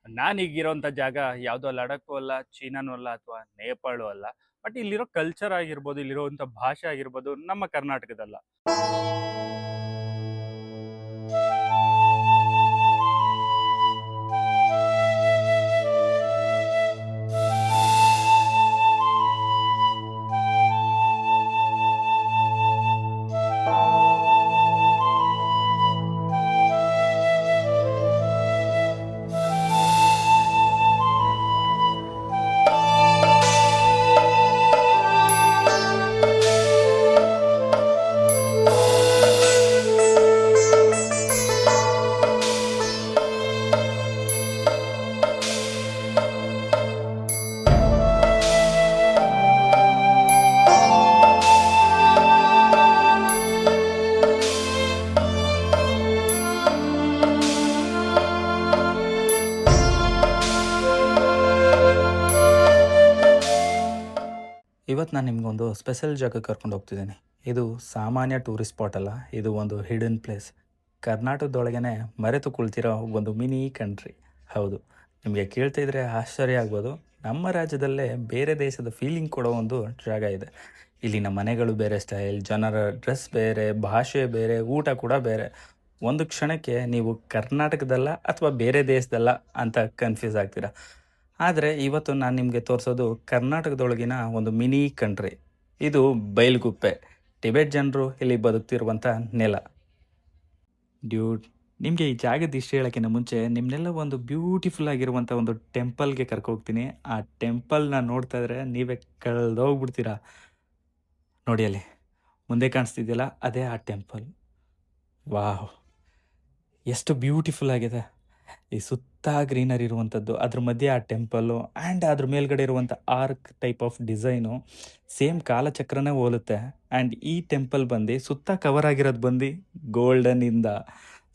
ನಾನೀಗಿರೋಂಥ ಜಾಗ ಯಾವುದೋ ಲಡಖು ಅಲ್ಲ, ಚೀನಾನೂ ಅಲ್ಲ ಅಥವಾ ನೇಪಾಳು ಅಲ್ಲ. ಬಟ್ ಇಲ್ಲಿರೋ ಕಲ್ಚರ್ ಆಗಿರ್ಬೋದು, ಇಲ್ಲಿರುವಂಥ ಭಾಷೆ ಆಗಿರ್ಬೋದು, ನಮ್ಮ ಕರ್ನಾಟಕದಲ್ಲ. ಇವತ್ತು ನಾನು ನಿಮಗೊಂದು ಸ್ಪೆಷಲ್ ಜಾಗಕ್ಕೆ ಕರ್ಕೊಂಡು ಹೋಗ್ತಿದ್ದೀನಿ. ಇದು ಸಾಮಾನ್ಯ ಟೂರಿಸ್ಟ್ ಸ್ಪಾಟ್ ಅಲ್ಲ, ಇದು ಒಂದು ಹಿಡನ್ ಪ್ಲೇಸ್. ಕರ್ನಾಟಕದೊಳಗೇ ಮರೆತು ಕುಳಿತಿರೋ ಒಂದು ಮಿನಿ ಕಂಟ್ರಿ. ಹೌದು, ನಿಮಗೆ ಕೇಳ್ತಿದ್ರೆ ಆಶ್ಚರ್ಯ ಆಗ್ಬೋದು. ನಮ್ಮ ರಾಜ್ಯದಲ್ಲೇ ಬೇರೆ ದೇಶದ ಫೀಲಿಂಗ್ ಕೊಡೋ ಒಂದು ಜಾಗ ಇದೆ. ಇಲ್ಲಿನ ಮನೆಗಳು ಬೇರೆ ಸ್ಟೈಲ್, ಜನರ ಡ್ರೆಸ್ ಬೇರೆ, ಭಾಷೆ ಬೇರೆ, ಊಟ ಕೂಡ ಬೇರೆ. ಒಂದು ಕ್ಷಣಕ್ಕೆ ನೀವು ಕರ್ನಾಟಕದಲ್ಲ ಅಥವಾ ಬೇರೆ ದೇಶದಲ್ಲ ಅಂತ ಕನ್ಫ್ಯೂಸ್ ಆಗ್ತೀರಾ. ಆದರೆ ಇವತ್ತು ನಾನು ನಿಮಗೆ ತೋರಿಸೋದು ಕರ್ನಾಟಕದೊಳಗಿನ ಒಂದು ಮಿನಿ ಕಂಟ್ರಿ. ಇದು ಬೈಲ್ಗುಪ್ಪೆ. ಟಿಬೆಟ್ ಜನರು ಇಲ್ಲಿ ಬದುಕ್ತಿರುವಂಥ ನೆಲ. ಡ್ಯೂಡ್, ನಿಮಗೆ ಈ ಜಾಗದ ಇಷ್ಟ ಹೇಳೋಕ್ಕಿಂತ ಮುಂಚೆ ನಿಮ್ಮನ್ನೆಲ್ಲ ಒಂದು ಬ್ಯೂಟಿಫುಲ್ ಆಗಿರುವಂಥ ಒಂದು ಟೆಂಪಲ್ಗೆ ಕರ್ಕೋಗ್ತೀನಿ. ಆ ಟೆಂಪಲ್ನ ನೋಡ್ತಾ ಇದ್ರೆ ನೀವೇ ಕಳೆದೋಗ್ಬಿಡ್ತೀರಾ. ನೋಡಿ ಅಲ್ಲಿ ಮುಂದೆ ಕಾಣಿಸ್ತಿದೆಯಲ್ಲ, ಅದೇ ಆ ಟೆಂಪಲ್. ವಾಹ್, ಎಷ್ಟು ಬ್ಯೂಟಿಫುಲ್ ಆಗಿದೆ. ಈ ಸುತ್ತ ಗ್ರೀನರಿ ಇರುವಂಥದ್ದು, ಅದ್ರ ಮಧ್ಯೆ ಆ ಟೆಂಪಲ್ಲು ಆ್ಯಂಡ್ ಅದ್ರ ಮೇಲ್ಗಡೆ ಇರುವಂಥ arc type of design same ಕಾಲಚಕ್ರನೇ ಹೋಲುತ್ತೆ. ಆ್ಯಂಡ್ ಈ ಟೆಂಪಲ್ ಬಂದು ಸುತ್ತ ಕವರ್ ಆಗಿರೋದು ಬಂದು ಗೋಲ್ಡನಿಂದ.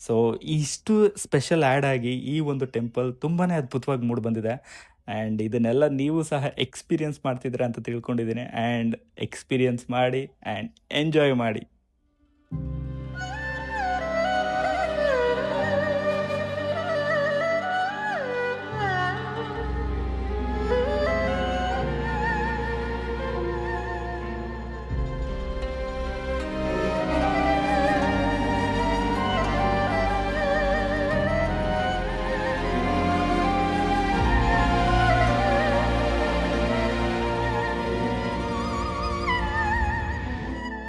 ಸೊ ಇಷ್ಟು ಸ್ಪೆಷಲ್ ಆ್ಯಡ್ ಆಗಿ ಈ ಒಂದು ಟೆಂಪಲ್ ತುಂಬಾ ಅದ್ಭುತವಾಗಿ ಮೂಡಿ ಬಂದಿದೆ. ಆ್ಯಂಡ್ ಇದನ್ನೆಲ್ಲ ನೀವು ಸಹ ಎಕ್ಸ್ಪೀರಿಯನ್ಸ್ ಮಾಡ್ತಿದ್ದೀರಾ ಅಂತ ತಿಳ್ಕೊಂಡಿದ್ದೀನಿ. ಆ್ಯಂಡ್ ಎಕ್ಸ್ಪೀರಿಯನ್ಸ್ ಮಾಡಿ ಆ್ಯಂಡ್ ಎಂಜಾಯ್ ಮಾಡಿ.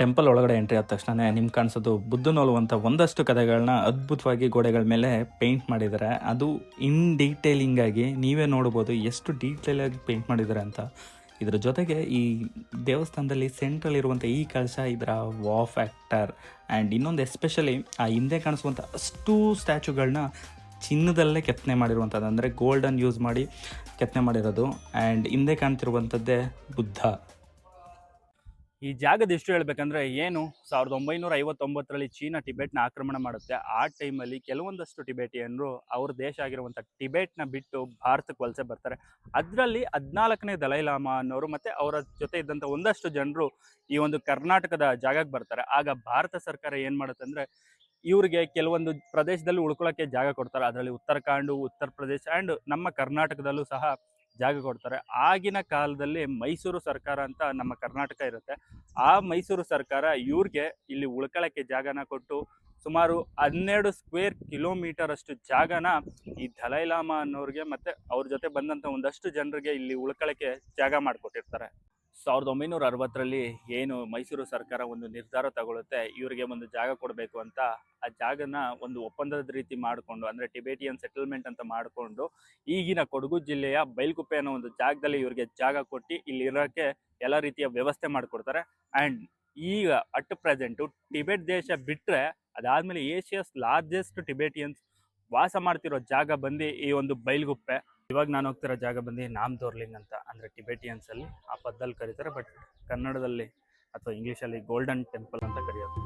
ಟೆಂಪಲ್ ಒಳಗಡೆ ಎಂಟ್ರಿ ಆದ ತಕ್ಷಣ ನಿಮ್ಗೆ ಕಾಣಿಸೋದು ಬುದ್ಧನೋಲುವಂಥ ಒಂದಷ್ಟು ಕಥೆಗಳನ್ನ ಅದ್ಭುತವಾಗಿ ಗೋಡೆಗಳ ಮೇಲೆ ಪೇಂಟ್ ಮಾಡಿದ್ದಾರೆ. ಅದು ಇನ್ ಡೀಟೇಲಿಂಗ್ ಆಗಿ ನೀವೇ ನೋಡ್ಬೋದು ಎಷ್ಟು ಡೀಟೇಲಾಗಿ ಪೇಂಟ್ ಮಾಡಿದ್ದಾರೆ ಅಂತ. ಇದ್ರ ಜೊತೆಗೆ ಈ ದೇವಸ್ಥಾನದಲ್ಲಿ ಸೆಂಟ್ರಲ್ ಇರುವಂಥ ಈ ಕಳಶ ಇದರ ವಾ ಫ್ಯಾಕ್ಟರ್. ಆ್ಯಂಡ್ ಇನ್ನೊಂದು ಎಸ್ಪೆಷಲಿ ಆ ಹಿಂದೆ ಕಾಣಿಸುವಂಥ ಅಷ್ಟು ಸ್ಟ್ಯಾಚುಗಳನ್ನ ಚಿನ್ನದಲ್ಲೇ ಕೆತ್ತನೆ ಮಾಡಿರುವಂಥದ್ದು, ಅಂದರೆ ಗೋಲ್ಡನ್ ಯೂಸ್ ಮಾಡಿ ಕೆತ್ತನೆ ಮಾಡಿರೋದು. ಆ್ಯಂಡ್ ಹಿಂದೆ ಕಾಣ್ತಿರುವಂಥದ್ದೇ ಬುದ್ಧ. ಈ ಜಾಗದ ಎಷ್ಟು ಹೇಳ್ಬೇಕಂದ್ರೆ ಏನು 1959ರಲ್ಲಿ ಚೀನಾ ಟಿಬೆಟ್ನ ಆಕ್ರಮಣ ಮಾಡುತ್ತೆ. ಆ ಟೈಮಲ್ಲಿ ಕೆಲವೊಂದಷ್ಟು ಟಿಬೆಟಿಯನ್ರು ಅವ್ರ ದೇಶ ಆಗಿರುವಂಥ ಟಿಬೆಟ್ನ ಬಿಟ್ಟು ಭಾರತಕ್ಕೆ ವಲಸೆ ಬರ್ತಾರೆ. ಅದರಲ್ಲಿ 14ನೇ ದಲೈಲಾಮಾ ಅನ್ನೋರು ಮತ್ತು ಅವರ ಜೊತೆ ಇದ್ದಂಥ ಒಂದಷ್ಟು ಜನರು ಈ ಒಂದು ಕರ್ನಾಟಕದ ಜಾಗಕ್ಕೆ ಬರ್ತಾರೆ. ಆಗ ಭಾರತ ಸರ್ಕಾರ ಏನು ಮಾಡುತ್ತೆ ಅಂದರೆ ಇವ್ರಿಗೆ ಕೆಲವೊಂದು ಪ್ರದೇಶದಲ್ಲಿ ಉಳ್ಕೊಳ್ಳೋಕ್ಕೆ ಜಾಗ ಕೊಡ್ತಾರೆ. ಅದರಲ್ಲಿ ಉತ್ತರಾಖಂಡ್, ಉತ್ತರ ಪ್ರದೇಶ ಆ್ಯಂಡ್ ನಮ್ಮ ಕರ್ನಾಟಕದಲ್ಲೂ ಸಹ ಜಾಗ ಕೊಡ್ತಾರೆ. ಆಗಿನ ಕಾಲದಲ್ಲಿ ಮೈಸೂರು ಸರ್ಕಾರ ಅಂತ ನಮ್ಮ ಕರ್ನಾಟಕ ಇರುತ್ತೆ. ಆ ಮೈಸೂರು ಸರ್ಕಾರ ಇವ್ರಿಗೆ ಇಲ್ಲಿ ಉಳ್ಕೊಳ್ಳೋಕ್ಕೆ ಜಾಗನ ಕೊಟ್ಟು ಸುಮಾರು 12 ಸ್ಕ್ವೇರ್ ಕಿಲೋಮೀಟರ್ ಅಷ್ಟು ಜಾಗನ ಈ ದಲೈಲಾಮಾ ಅನ್ನೋರಿಗೆ ಮತ್ತು ಅವ್ರ ಜೊತೆ ಬಂದಂಥ ಒಂದಷ್ಟು ಜನರಿಗೆ ಇಲ್ಲಿ ಉಳ್ಕೊಳ್ಳೋಕ್ಕೆ ಜಾಗ ಮಾಡಿಕೊಟ್ಟಿರ್ತಾರೆ. 1960ರಲ್ಲಿ ಏನು ಮೈಸೂರು ಸರ್ಕಾರ ಒಂದು ನಿರ್ಧಾರ ತಗೊಳುತ್ತೆ, ಇವರಿಗೆ ಒಂದು ಜಾಗ ಕೊಡಬೇಕು ಅಂತ. ಆ ಜಾಗನ ಒಂದು ಒಪ್ಪಂದದ ರೀತಿ ಮಾಡಿಕೊಂಡು, ಅಂದರೆ ಟಿಬೇಟಿಯನ್ ಸೆಟಲ್ಮೆಂಟ್ ಅಂತ ಮಾಡಿಕೊಂಡು, ಈಗಿನ ಕೊಡಗು ಜಿಲ್ಲೆಯ ಬೈಲ್ಗುಪ್ಪೆ ಅನ್ನೋ ಒಂದು ಜಾಗದಲ್ಲಿ ಇವರಿಗೆ ಜಾಗ ಕೊಟ್ಟು ಇಲ್ಲಿ ಇರೋಕ್ಕೆ ಎಲ್ಲ ರೀತಿಯ ವ್ಯವಸ್ಥೆ ಮಾಡಿಕೊಡ್ತಾರೆ. ಆ್ಯಂಡ್ ಈಗ ಅಟ್ ಪ್ರೆಸೆಂಟು ಟಿಬೆಟ್ ದೇಶ ಬಿಟ್ಟರೆ ಅದಾದಮೇಲೆ ಏಷ್ಯಾಸ್ ಲಾರ್ಜೆಸ್ಟ್ ಟಿಬೇಟಿಯನ್ಸ್ ವಾಸ ಮಾಡ್ತಿರೋ ಜಾಗ ಬಂದು ಈ ಒಂದು ಬೈಲ್ಗುಪ್ಪೆ. ಇವಾಗ ನಾನು ಹೋಗ್ತಿರೋ ಜಾಗ ಬಂದು ನಾಮ್ದೋರ್ಲಿಂಗ್ ಅಂತ, ಅಂದರೆ ಟಿಬೇಟಿಯನ್ಸಲ್ಲಿ ಆ ಪದದಲ್ಲಿ ಕರೀತಾರೆ. ಬಟ್ ಕನ್ನಡದಲ್ಲಿ ಅಥವಾ ಇಂಗ್ಲೀಷಲ್ಲಿ ಗೋಲ್ಡನ್ ಟೆಂಪಲ್ ಅಂತ ಕರೆಯೋದು.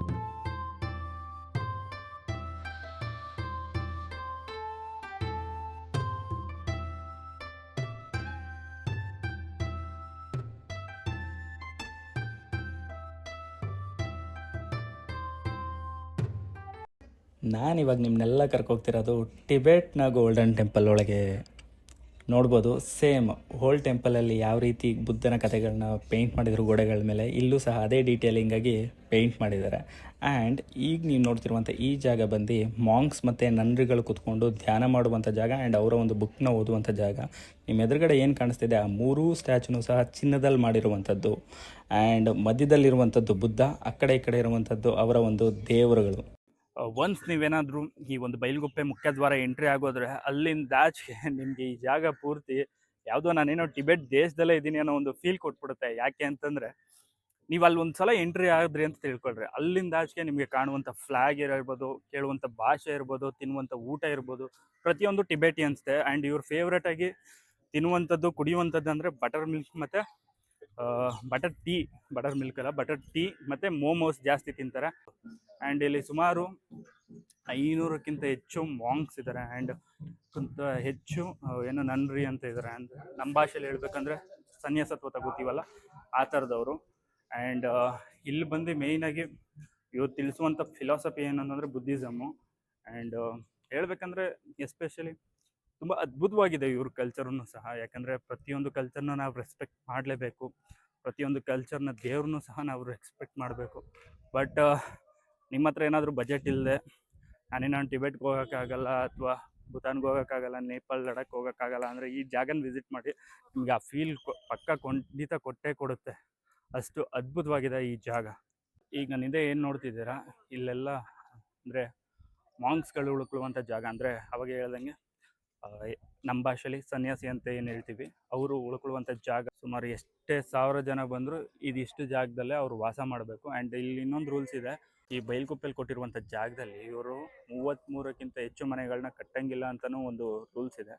ನಾನಿವಾಗ ನಿಮ್ಮನ್ನೆಲ್ಲ ಕರ್ಕೋಗ್ತಿರೋದು ಟಿಬೆಟ್ನ ಗೋಲ್ಡನ್ ಟೆಂಪಲ್ ಒಳಗೆ. ನೋಡ್ಬೋದು ಸೇಮ್ ಹೋಲ್ ಟೆಂಪಲಲ್ಲಿ ಯಾವ ರೀತಿ ಬುದ್ಧನ ಕಥೆಗಳನ್ನ ಪೇಂಟ್ ಮಾಡಿದ್ರು ಗೋಡೆಗಳ ಮೇಲೆ, ಇಲ್ಲೂ ಸಹ ಅದೇ ಡೀಟೇಲಿಂಗಾಗಿ ಪೇಂಟ್ ಮಾಡಿದ್ದಾರೆ. ಆ್ಯಂಡ್ ಈಗ ನೀವು ನೋಡ್ತಿರುವಂಥ ಈ ಜಾಗ ಬಂದು ಮಾಂಕ್ಸ್ ಮತ್ತು ನನ್ರಿಗಳು ಕುತ್ಕೊಂಡು ಧ್ಯಾನ ಮಾಡುವಂಥ ಜಾಗ ಆ್ಯಂಡ್ ಅವರ ಒಂದು ಬುಕ್ನ ಓದುವಂಥ ಜಾಗ. ನಿಮ್ಮ ಎದುರುಗಡೆ ಏನು ಕಾಣಿಸ್ತಿದೆ ಆ ಮೂರೂ ಸ್ಟ್ಯಾಚುನೂ ಸಹ ಚಿನ್ನದಲ್ಲಿ ಮಾಡಿರುವಂಥದ್ದು. ಆ್ಯಂಡ್ ಮಧ್ಯದಲ್ಲಿರುವಂಥದ್ದು ಬುದ್ಧ, ಆ ಕಡೆ ಈ ಕಡೆ ಇರುವಂಥದ್ದು ಅವರ ಒಂದು ದೇವರುಗಳು. ಒನ್ಸ್ ನೀವೇನಾದರೂ ಈ ಒಂದು ಬೈಲ್ಗುಪ್ಪೆ ಮುಖ್ಯದ್ವಾರ ಎಂಟ್ರಿ ಆಗೋದ್ರೆ ಅಲ್ಲಿಂದಾಚೆಗೆ ನಿಮಗೆ ಈ ಜಾಗ ಪೂರ್ತಿ ಯಾವುದೋ ನಾನೇನೋ ಟಿಬೆಟ್ ದೇಶದಲ್ಲೇ ಇದ್ದೀನಿ ಅನ್ನೋ ಒಂದು ಫೀಲ್ ಕೊಟ್ಬಿಡುತ್ತೆ. ಯಾಕೆ ಅಂತಂದರೆ ನೀವು ಅಲ್ಲಿ ಒಂದು ಸಲ ಎಂಟ್ರಿ ಆದ್ರಿ ಅಂತ ತಿಳ್ಕೊಳ್ರಿ, ಅಲ್ಲಿಂದಾಚೆಗೆ ನಿಮಗೆ ಕಾಣುವಂಥ ಫ್ಲಾಗ್ ಇರ್ಬೋದು, ಕೇಳುವಂಥ ಭಾಷೆ ಇರ್ಬೋದು, ತಿನ್ನುವಂಥ ಊಟ ಇರ್ಬೋದು, ಪ್ರತಿಯೊಂದು ಟಿಬೆಟಿಯನ್ಸ್ದೆ. ಆ್ಯಂಡ್ ಇವ್ರ ಫೇವ್ರೇಟ್ ಆಗಿ ತಿನ್ನುವಂಥದ್ದು ಕುಡಿಯುವಂಥದ್ದು ಅಂದರೆ ಬಟರ್ ಮಿಲ್ಕ್ ಮತ್ತು ಬಟರ್ ಮಿಲ್ಕ್ ಅಲ್ಲ, ಬಟರ್ ಟೀ ಮತ್ತು ಮೋಮೋಸ್ ಜಾಸ್ತಿ ತಿಂತಾರೆ. ಆ್ಯಂಡ್ ಇಲ್ಲಿ ಸುಮಾರು 500ಕ್ಕಿಂತ ಹೆಚ್ಚು ಮಾಂಕ್ಸ್ ಇದ್ದಾರೆ ಆ್ಯಂಡ್ ಹೆಚ್ಚು ಏನು ನನ್ರಿ ಅಂತ ಇದ್ದಾರೆ. ಆ್ಯಂಡ್ ನಮ್ಮ ಭಾಷೆಯಲ್ಲಿ ಹೇಳ್ಬೇಕಂದ್ರೆ ಸನ್ಯಾಸತ್ವ ತಗೋತೀವಲ್ಲ ಆ ಥರದವರು. ಆ್ಯಂಡ್ ಇಲ್ಲಿ ಬಂದು ಮೇಯ್ನಾಗಿ ಇವ್ರು ತಿಳಿಸುವಂಥ ಫಿಲಾಸಫಿ ಏನಂತಂದರೆ ಬುದ್ಧಿಸಮ್ಮು. ಆ್ಯಂಡ್ ಹೇಳ್ಬೇಕಂದ್ರೆ ಎಸ್ಪೆಷಲಿ ತುಂಬ ಅದ್ಭುತವಾಗಿದೆ ಇವ್ರ ಕಲ್ಚರನ್ನು ಸಹ. ಯಾಕಂದರೆ ಪ್ರತಿಯೊಂದು ಕಲ್ಚರ್ನ ನಾವು ರೆಸ್ಪೆಕ್ಟ್ ಮಾಡಲೇಬೇಕು, ಪ್ರತಿಯೊಂದು ಕಲ್ಚರ್ನ ದೇವ್ರನ್ನೂ ಸಹ ನಾವು ರೆಸ್ಪೆಕ್ಟ್ ಮಾಡಬೇಕು. ಬಟ್ ನಿಮ್ಮ ಹತ್ರ ಏನಾದರೂ ಬಜೆಟ್ ಇಲ್ಲದೆ ನಾನು ಟಿಬೆಟ್ಗೆ ಹೋಗೋಕ್ಕಾಗಲ್ಲ ಅಥವಾ ಭೂತಾನ್ಗೆ ಹೋಗೋಕ್ಕಾಗಲ್ಲ, ನೇಪಾಳ ಲಡಾಖ್ ಹೋಗೋಕ್ಕಾಗಲ್ಲ ಅಂದರೆ ಈ ಜಾಗನ ವಿಸಿಟ್ ಮಾಡಿ, ನಿಮಗೆ ಆ ಫೀಲ್ ಪಕ್ಕ ಖಂಡಿತ ಕೊಟ್ಟೇ ಕೊಡುತ್ತೆ. ಅಷ್ಟು ಅದ್ಭುತವಾಗಿದೆ ಈ ಜಾಗ. ಈಗ ನಾನು ಹಿಂದೆ ಏನು ನೋಡ್ತಿದ್ದೀರಾ, ಇಲ್ಲೆಲ್ಲ ಅಂದರೆ ಮಾಂಕ್ಸ್ಗಳು ಉಳ್ಕೊಳ್ಳುವಂಥ ಜಾಗ. ಅಂದರೆ ಅವಾಗ ಹೇಳ್ದಂಗೆ ನಮ್ಮ ಭಾಷೆಯಲ್ಲಿ ಸನ್ಯಾಸಿ ಅಂತ ಏನು ಹೇಳ್ತೀವಿ, ಅವರು ಉಳ್ಕೊಳ್ಳುವಂಥ ಜಾಗ. ಸುಮಾರು ಎಷ್ಟೇ 1000 ಜನ ಬಂದರೂ ಇದಿಷ್ಟು ಜಾಗದಲ್ಲೇ ಅವರು ವಾಸ ಮಾಡಬೇಕು. ಆ್ಯಂಡ್ ಇಲ್ಲಿ ಇನ್ನೊಂದು ರೂಲ್ಸ್ ಇದೆ, ಈ ಬೈಲ್ಗುಪ್ಪೆಯಲ್ಲಿ ಕೊಟ್ಟಿರುವಂಥ ಜಾಗದಲ್ಲಿ ಇವರು 33ಕ್ಕಿಂತ ಹೆಚ್ಚು ಮನೆಗಳನ್ನ ಕಟ್ಟಂಗಿಲ್ಲ ಅಂತಲೂ ಒಂದು ರೂಲ್ಸ್ ಇದೆ.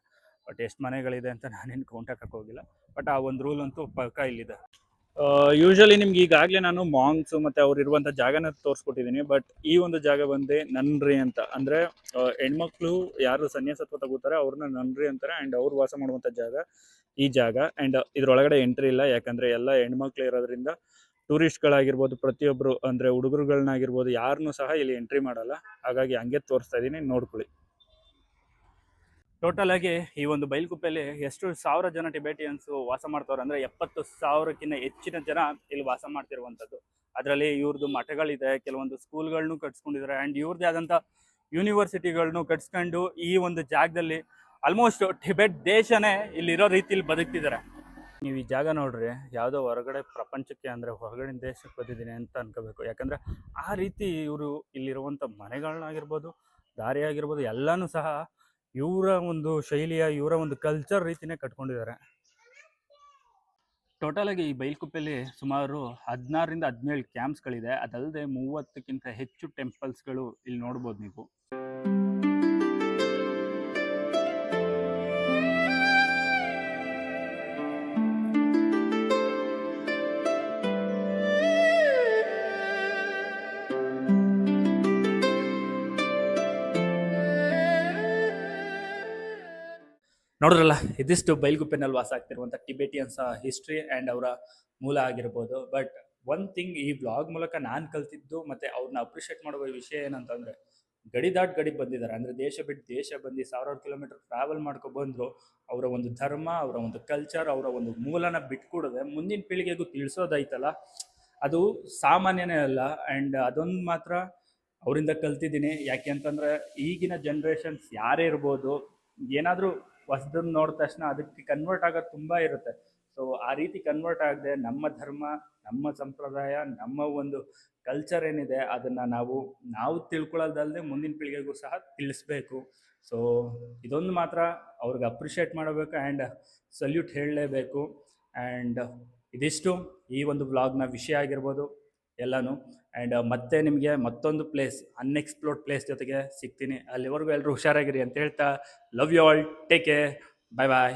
ಬಟ್ ಎಷ್ಟು ಮನೆಗಳಿದೆ ಅಂತ ನಾನೇನು ಕೌಂಟ್ ಹಾಕಕ್ಕೆ ಹೋಗಿಲ್ಲ, ಬಟ್ ಆ ಒಂದು ರೂಲ್ ಅಂತೂ ಪಕ್ಕ ಇಲ್ಲಿದೆ. ಯೂಶಲಿ ನಿಮ್ಗೆ ಈಗಾಗಲೇ ನಾನು ಮಾಂಗ್ಸು ಮತ್ತು ಅವ್ರು ಇರುವಂಥ ಜಾಗನ ತೋರಿಸ್ಕೊಟ್ಟಿದ್ದೀನಿ. ಬಟ್ ಈ ಒಂದು ಜಾಗ ಬಂದು ನನ್ರಿ ಅಂತ, ಅಂದರೆ ಹೆಣ್ಮಕ್ಳು ಯಾರು ಸನ್ಯಾಸತ್ವ ತಗೋತಾರೆ ಅವ್ರನ್ನ ನನ್ರಿ ಅಂತಾರೆ. ಆ್ಯಂಡ್ ಅವ್ರು ವಾಸ ಮಾಡುವಂಥ ಜಾಗ ಈ ಜಾಗ. ಆ್ಯಂಡ್ ಇದ್ರೊಳಗಡೆ ಎಂಟ್ರಿ ಇಲ್ಲ, ಯಾಕಂದರೆ ಎಲ್ಲ ಹೆಣ್ಮಕ್ಳು ಇರೋದ್ರಿಂದ ಟೂರಿಸ್ಟ್ಗಳಾಗಿರ್ಬೋದು, ಪ್ರತಿಯೊಬ್ಬರು ಅಂದರೆ ಹುಡುಗರುಗಳನ್ನಾಗಿರ್ಬೋದು ಯಾರನ್ನೂ ಸಹ ಇಲ್ಲಿ ಎಂಟ್ರಿ ಮಾಡಲ್ಲ. ಹಾಗಾಗಿ ಹಂಗೆ ತೋರಿಸ್ತಾ ಇದ್ದೀನಿ, ನೋಡ್ಕೊಳ್ಳಿ. ಟೋಟಲ್ ಆಗಿ ಈ ಒಂದು ಬೈಲ್ಗುಪ್ಪೆಯಲ್ಲಿ ಎಷ್ಟು 1000 ಜನ ಟಿಬೆಟಿಯನ್ಸು ವಾಸ ಮಾಡ್ತವ್ರೆ ಅಂದರೆ 70,000ಕ್ಕಿಂತ ಹೆಚ್ಚಿನ ಜನ ಇಲ್ಲಿ ವಾಸ ಮಾಡ್ತಿರುವಂಥದ್ದು. ಅದರಲ್ಲಿ ಇವ್ರದ್ದು ಮಠಗಳಿದೆ, ಕೆಲವೊಂದು ಸ್ಕೂಲ್ಗಳನ್ನೂ ಕಟ್ಸ್ಕೊಂಡಿದ್ದಾರೆ. ಆ್ಯಂಡ್ ಇವ್ರದ್ದೇ ಆದಂಥ ಯೂನಿವರ್ಸಿಟಿಗಳನ್ನೂ ಕಟ್ಸ್ಕೊಂಡು ಈ ಒಂದು ಜಾಗದಲ್ಲಿ ಆಲ್ಮೋಸ್ಟ್ ಟಿಬೆಟ್ ದೇಶನೇ ಇಲ್ಲಿರೋ ರೀತಿಲಿ ಬದುಕ್ತಿದ್ದಾರೆ. ನೀವು ಈ ಜಾಗ ನೋಡ್ರಿ, ಯಾವುದೋ ಹೊರಗಡೆ ಪ್ರಪಂಚಕ್ಕೆ ಅಂದರೆ ಹೊರಗಡೆ ದೇಶಕ್ಕೆ ಬಂದಿದ್ದೀನಿ ಅಂತ ಅನ್ಕೋಬೇಕು. ಯಾಕಂದರೆ ಆ ರೀತಿ ಇವರು ಇಲ್ಲಿರುವಂಥ ಮನೆಗಳನ್ನಾಗಿರ್ಬೋದು, ದಾರಿ ಆಗಿರ್ಬೋದು ಎಲ್ಲನೂ ಸಹ ಇವರ ಒಂದು ಶೈಲಿಯ, ಇವರ ಒಂದು ಕಲ್ಚರ್ ರೀತಿನೇ ಕಟ್ಕೊಂಡಿದ್ದಾರೆ. ಟೋಟಲಾಗಿ ಈ ಬೈಲ್ಗುಪ್ಪೆಯಲ್ಲಿ ಸುಮಾರು 16ರಿಂದ 17 ಕ್ಯಾಂಪ್ಸ್ಗಳಿದೆ. ಅದಲ್ಲದೆ 30ಕ್ಕಿಂತ ಹೆಚ್ಚು ಟೆಂಪಲ್ಸ್ಗಳು ಇಲ್ಲಿ ನೋಡ್ಬೋದು ನೀವು. ನೋಡಿದ್ರಲ್ಲ, ಇದಿಷ್ಟು ಬೈಲ್ಗುಪ್ಪೆನಲ್ಲಿ ವಾಸ ಆಗ್ತಿರುವಂಥ ಟಿಬೆಟಿಯನ್ಸ್ ಹಿಸ್ಟ್ರಿ ಆ್ಯಂಡ್ ಅವರ ಮೂಲ ಆಗಿರ್ಬೋದು. ಬಟ್ ಒನ್ ಥಿಂಗ್ ಈ ವ್ಲಾಗ್ ಮೂಲಕ ನಾನು ಕಲ್ತಿದ್ದು ಮತ್ತು ಅವ್ರನ್ನ ಅಪ್ರಿಷಿಯೇಟ್ ಮಾಡುವ ವಿಷಯ ಏನಂತಂದರೆ, ಗಡಿ ಬಂದಿದ್ದಾರೆ. ಅಂದರೆ ದೇಶ ಬಿಟ್ಟು ದೇಶ ಬಂದು 1000 ಕಿಲೋಮೀಟರ್ ಟ್ರಾವೆಲ್ ಮಾಡ್ಕೊಬಂದರು. ಅವರ ಒಂದು ಧರ್ಮ, ಅವರ ಒಂದು ಕಲ್ಚರ್, ಅವರ ಒಂದು ಮೂಲನ ಬಿಟ್ಕೊಡದೆ ಮುಂದಿನ ಪೀಳಿಗೆಗೂ ತಿಳಿಸೋದೈತಲ್ಲ, ಅದು ಸಾಮಾನ್ಯನೇ ಅಲ್ಲ. ಆ್ಯಂಡ್ ಅದೊಂದು ಮಾತ್ರ ಅವರಿಂದ ಕಲ್ತಿದ್ದೀನಿ. ಯಾಕೆ ಅಂತಂದರೆ ಈಗಿನ ಜನ್ರೇಷನ್ಸ್ ಯಾರೇ ಇರ್ಬೋದು, ಏನಾದರೂ ಹೊಸದನ್ನು ನೋಡಿದ ತಕ್ಷಣ ಅದಕ್ಕೆ ಕನ್ವರ್ಟ್ ಆಗೋದು ತುಂಬ ಇರುತ್ತೆ. ಸೊ ಆ ರೀತಿ ಕನ್ವರ್ಟ್ ಆಗದೆ ನಮ್ಮ ಧರ್ಮ, ನಮ್ಮ ಸಂಪ್ರದಾಯ, ನಮ್ಮ ಒಂದು ಕಲ್ಚರ್ ಏನಿದೆ ಅದನ್ನು ನಾವು ತಿಳ್ಕೊಳ್ಳೋದಲ್ಲದೆ ಮುಂದಿನ ಪೀಳಿಗೆಗೂ ಸಹ ತಿಳಿಸ್ಬೇಕು. ಸೊ ಇದೊಂದು ಮಾತ್ರ ಅವ್ರಿಗೆ ಅಪ್ರಿಷಿಯೇಟ್ ಮಾಡಬೇಕು ಆ್ಯಂಡ್ ಸಲ್ಯೂಟ್ ಹೇಳಲೇಬೇಕು. ಆ್ಯಂಡ್ ಇದಿಷ್ಟು ಈ ಒಂದು ವ್ಲಾಗ್ನ ವಿಷಯ ಆಗಿರ್ಬೋದು ಎಲ್ಲನೂ. ಆ್ಯಂಡ್ ಮತ್ತೆ ನಿಮಗೆ ಮತ್ತೊಂದು ಪ್ಲೇಸ್, ಅನ್ಎಕ್ಸ್ಪ್ಲೋರ್ಡ್ ಪ್ಲೇಸ್ ಜೊತೆಗೆ ಸಿಗ್ತೀನಿ. ಅಲ್ಲಿವರೆಗೂ ಎಲ್ಲರೂ ಹುಷಾರಾಗಿರಿ ಅಂತ ಹೇಳ್ತಾ, love you all, take care, bye bye.